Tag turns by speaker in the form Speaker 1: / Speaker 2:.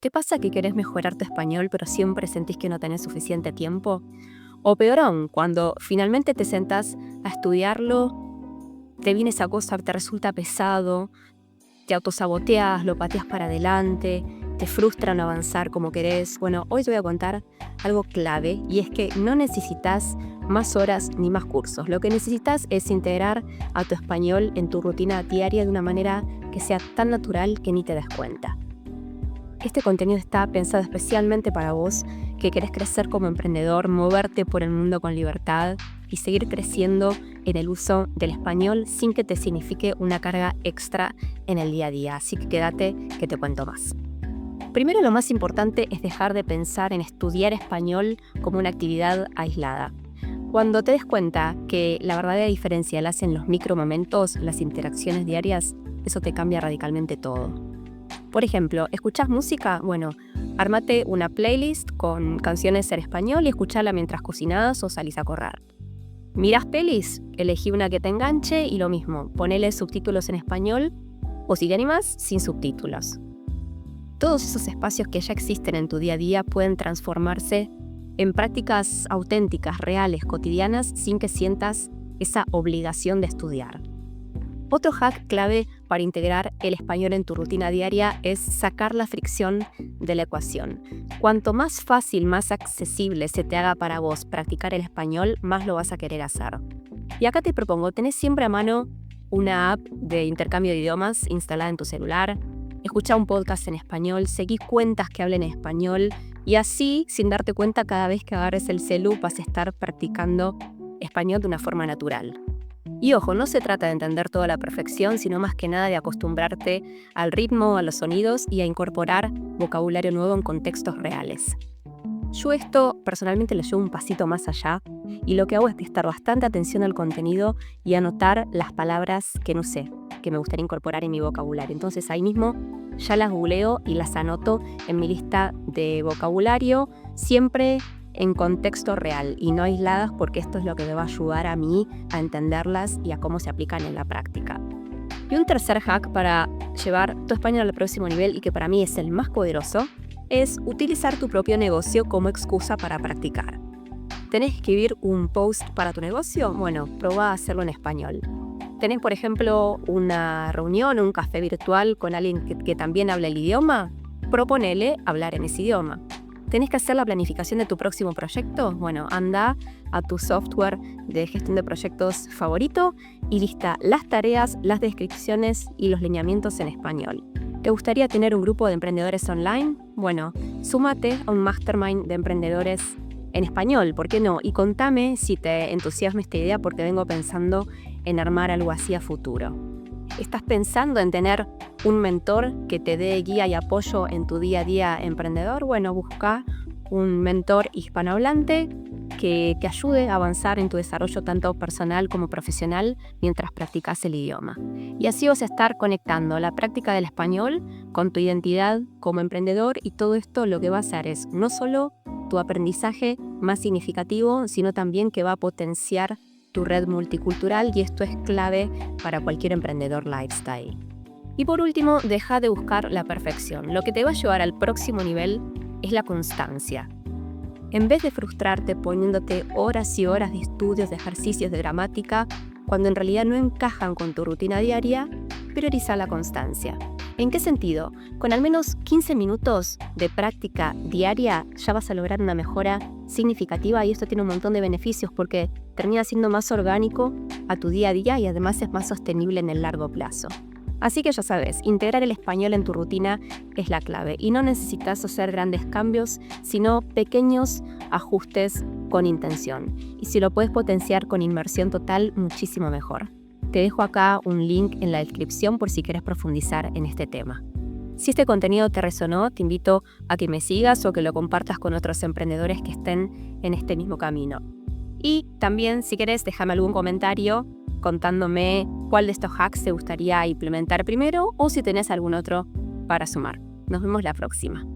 Speaker 1: ¿Te pasa que querés mejorar tu español pero siempre sentís que no tenés suficiente tiempo? O peor aún, cuando finalmente te sentás a estudiarlo, te viene esa cosa, te resulta pesado, te autosaboteas, lo pateas para adelante, te frustra no avanzar como querés. Bueno, hoy te voy a contar algo clave y es que no necesitas más horas ni más cursos. Lo que necesitas es integrar a tu español en tu rutina diaria de una manera que sea tan natural que ni te des cuenta. Este contenido está pensado especialmente para vos que querés crecer como emprendedor, moverte por el mundo con libertad y seguir creciendo en el uso del español sin que te signifique una carga extra en el día a día. Así que quédate que te cuento más. Primero, lo más importante es dejar de pensar en estudiar español como una actividad aislada. Cuando te des cuenta que la verdadera diferencia la hacen los micromomentos, las interacciones diarias, eso te cambia radicalmente todo. Por ejemplo, ¿escuchás música? Bueno, ármate una playlist con canciones en español y escuchala mientras cocinás o salís a correr. ¿Mirás pelis? Elegí una que te enganche y lo mismo, ponele subtítulos en español o si te animás, sin subtítulos. Todos esos espacios que ya existen en tu día a día pueden transformarse en prácticas auténticas, reales, cotidianas, sin que sientas esa obligación de estudiar. Otro hack clave para integrar el español en tu rutina diaria es sacar la fricción de la ecuación. Cuanto más fácil, más accesible se te haga para vos practicar el español, más lo vas a querer hacer. Y acá te propongo, tenés siempre a mano una app de intercambio de idiomas instalada en tu celular, escuchá un podcast en español, seguí cuentas que hablen en español y así, sin darte cuenta, cada vez que agarres el celu vas a estar practicando español de una forma natural. Y ojo, no se trata de entender todo a la perfección, sino más que nada de acostumbrarte al ritmo, a los sonidos y a incorporar vocabulario nuevo en contextos reales. Yo esto personalmente lo llevo un pasito más allá y lo que hago es prestar bastante atención al contenido y anotar las palabras que no sé, que me gustaría incorporar en mi vocabulario. Entonces ahí mismo ya las googleo y las anoto en mi lista de vocabulario, siempre en contexto real y no aisladas, porque esto es lo que me va a ayudar a mí a entenderlas y a cómo se aplican en la práctica. Y un tercer hack para llevar tu español al próximo nivel y que para mí es el más poderoso es utilizar tu propio negocio como excusa para practicar. ¿Tenés que escribir un post para tu negocio? Bueno, probá a hacerlo en español. ¿Tenés, por ejemplo, una reunión o un café virtual con alguien que también habla el idioma? Proponele hablar en ese idioma. ¿Tenés que hacer la planificación de tu próximo proyecto? Bueno, anda a tu software de gestión de proyectos favorito y lista las tareas, las descripciones y los lineamientos en español. ¿Te gustaría tener un grupo de emprendedores online? Bueno, súmate a un mastermind de emprendedores en español, ¿por qué no? Y contame si te entusiasma esta idea porque vengo pensando en armar algo así a futuro. ¿Estás pensando en tener un mentor que te dé guía y apoyo en tu día a día emprendedor? Bueno, busca un mentor hispanohablante que ayude a avanzar en tu desarrollo tanto personal como profesional mientras practicas el idioma. Y así vas a estar conectando la práctica del español con tu identidad como emprendedor y todo esto lo que va a hacer es no solo tu aprendizaje más significativo, sino también que va a potenciar tu red multicultural y esto es clave para cualquier emprendedor lifestyle. Y por último, deja de buscar la perfección. Lo que te va a llevar al próximo nivel es la constancia. En vez de frustrarte poniéndote horas y horas de estudios, de ejercicios de gramática, cuando en realidad no encajan con tu rutina diaria, prioriza la constancia. ¿En qué sentido? Con al menos 15 minutos de práctica diaria ya vas a lograr una mejora significativa y esto tiene un montón de beneficios porque termina siendo más orgánico a tu día a día y además es más sostenible en el largo plazo. Así que ya sabes, integrar el español en tu rutina es la clave y no necesitas hacer grandes cambios, sino pequeños ajustes con intención. Y si lo puedes potenciar con inmersión total, muchísimo mejor. Te dejo acá un link en la descripción por si quieres profundizar en este tema. Si este contenido te resonó, te invito a que me sigas o que lo compartas con otros emprendedores que estén en este mismo camino. Y también, si querés, déjame algún comentario contándome cuál de estos hacks te gustaría implementar primero o si tenés algún otro para sumar. Nos vemos la próxima.